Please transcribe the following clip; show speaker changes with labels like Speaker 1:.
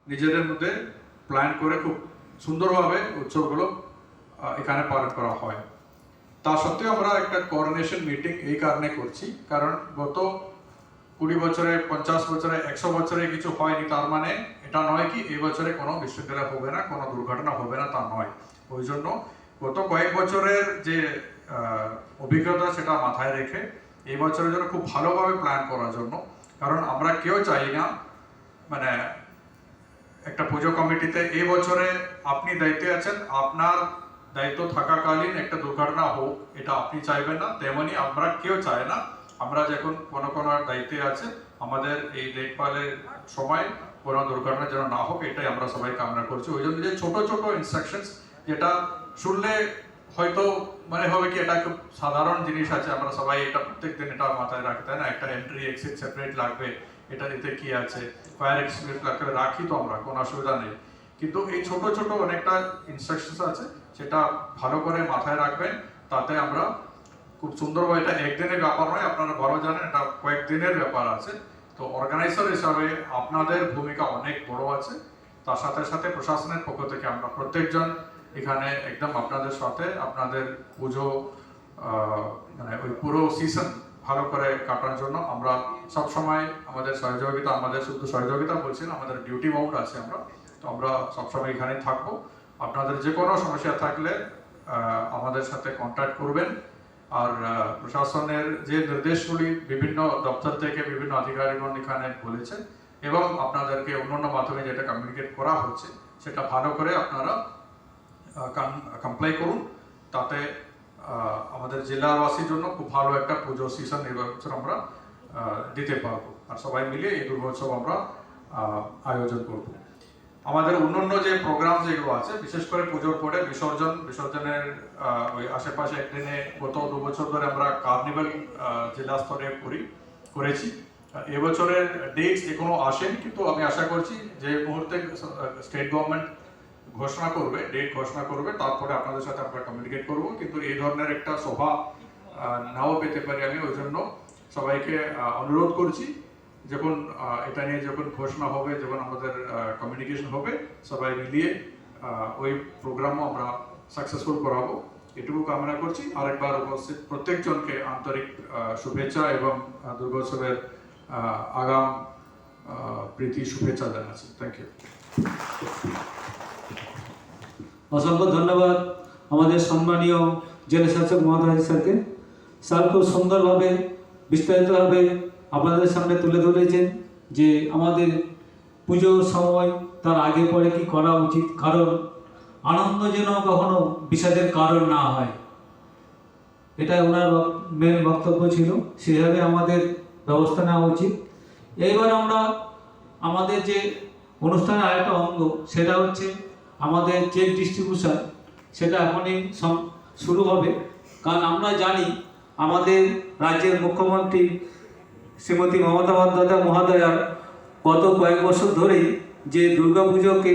Speaker 1: নিজেদের মধ্যে প্ল্যান করে খুব সুন্দরভাবে উৎসবগুলো এখানে পালন করা হয়। তা সত্ত্বেও আমরা একটা কোঅর্ডিনেশন মিটিং এই কারণে করছি, কারণ গত 20 বছরে, 50 বছরে, 100 বছরে কিছু হয়নি, তার মানে এটা নয় কি এই বছরে কোনো বিশ্ববিদ্যালয় হবে না, কোনো দুর্ঘটনা হবে না, তা নয়। ওই জন্য গত কয়েক বছরের যে অভিজ্ঞতা সেটা মাথায় রেখে এই বছরের জন্য খুব ভালোভাবে প্ল্যান করার জন্য, কারণ আমরা কেউ চাই না মানে একটা পুজো কমিটিতে এই বছরে আপনি দায়িত্বে আছেন, আপনার দায়িত্ব থাকাকালীন একটা দুর্ঘটনা হোক, এটা আপনি চাইবেন না, তেমনি আমরা কেউ চাই না আমরা যখন কোনো দায়িত্বে আছে আমাদের এই দেখভালের সময় কোনো দুর্ঘটনা যেন না হোক, এটাই আমরা সবাই কামনা করছি। ওই জন্য যে ছোট ছোট ইনস্ট্রাকশনস যেটা শুনলে হয়তো মনে হবে কি এটা খুব সাধারণ জিনিস আছে, আমরা সবাই এটা প্রত্যেকদিন এটা মাথায় রাখতে হয় না, একটা এন্ট্রি এক্সিট সেপারেট লাগবে, এটা দিতে কি আছে, ফায়ার এক্সিট লাগবে, রাখি তো আমরা, কোনো অসুবিধা নেই। কিন্তু এই ছোট ছোট অনেকটা ইনস্ট্রাকশনস আছে, সেটা ভালো করে মাথায় রাখবেন, তাতে আমরা খুব সুন্দরভাবে, এটা একদিনের ব্যাপার নয়, আপনারা ভালো জানেন এটা কয়েকদিনের ব্যাপার আছে। তো অর্গানাইজার হিসাবে আপনাদের ভূমিকা অনেক বড় আছে, তার সাথে সাথে প্রশাসনের পক্ষ থেকে আমরা প্রত্যেকজন এখানে একদম আপনাদের সাথে আপনাদের পুজো মানে ওই পুরো সিজন ভালো করে কাটানোর জন্য আমরা সব সময় আমাদের সহযোগিতা, আমাদের শুধু সহযোগিতা বলছি না, আমাদের ডিউটি বাউন্ড আছে আমরা, তো আমরা সবসময় এখানে থাকবো। আপনাদের যে কোনো সমস্যা থাকলে আমাদের সাথে কন্ট্যাক্ট করবেন। আর প্রশাসনের যে নির্দেশগুলি বিভিন্ন দপ্তর থেকে বিভিন্ন আধিকারিকগণ এখানে বলেছে এবং আপনাদেরকে অন্যান্য মাধ্যমে যেটা কমিউনিকেট করা হচ্ছে সেটা ভালো করে আপনারা কমপ্লাই করুন, তাতে আমাদের জেলাবাসীর জন্য খুব ভালো একটা পুজো সিজন এবছর আমরা দিতে পারবো, আর সবাই মিলে এই দুর্গোৎসব আমরা আয়োজন করব। আমাদের অন্যান্য যে প্রোগ্রাম যেগুলো আছে, বিশেষ করে পুজোর পরে বিসর্জনের ওই আশেপাশে একদিনে গত 2 বছর ধরে আমরা কার্নিভাল জেলা স্তরে করেছি। এবছরের ডেটস এখনো আসেনি, কিন্তু আমি আশা করছি যে মুহূর্তে স্টেট গভর্নমেন্ট ডেট ঘোষণা করবে তারপরে আপনাদের সাথে আমরা কমিউনিকেট করব। কিন্তু এই ধরনের একটা সভা নাও পেতে পারি আমি, ওই জন্য সবাইকে অনুরোধ করছি যখন এটা নিয়ে যখন ঘোষণা হবে, যখন আমাদের কমিউনিকেশন হবে, সবাই মিলিয়ে ওই প্রোগ্রামও আমরা সাকসেসফুল করাবো, এটুকু কামনা করছি। আরেকবার উপস্থিত প্রত্যেকজনকে আন্তরিক শুভেচ্ছা এবং দুর্গোৎসবের আগাম প্রীতি শুভেচ্ছা জানাচ্ছি। Thank you.
Speaker 2: অসংখ্য ধন্যবাদ আমাদের সম্মানীয় জেলা শাসক মহোদয় স্যারকে। স্যার খুব সুন্দরভাবে বিস্তারিতভাবে আপনাদের সামনে তুলে ধরেছেন যে আমাদের পুজোর সময় তার আগে পরে কি করা উচিত, কারণ আনন্দ যেন কখনো বিষাদের কারণ না হয়, এটা ওনার মেন বক্তব্য ছিল, সেভাবে আমাদের ব্যবস্থা নেওয়া উচিত। এইবার আমরা আমাদের যে অনুষ্ঠানের আরেকটা অঙ্গ, সেটা হচ্ছে আমাদের চেক ডিস্ট্রিবিউশন, সেটা এখনই শুরু হবে। কারণ আমরা জানি আমাদের রাজ্যের মুখ্যমন্ত্রী শ্রীমতী মমতা বন্দ্যোপাধ্যায় মহোদয়ার গত কয়েক বছর ধরেই যে দুর্গাপুজোকে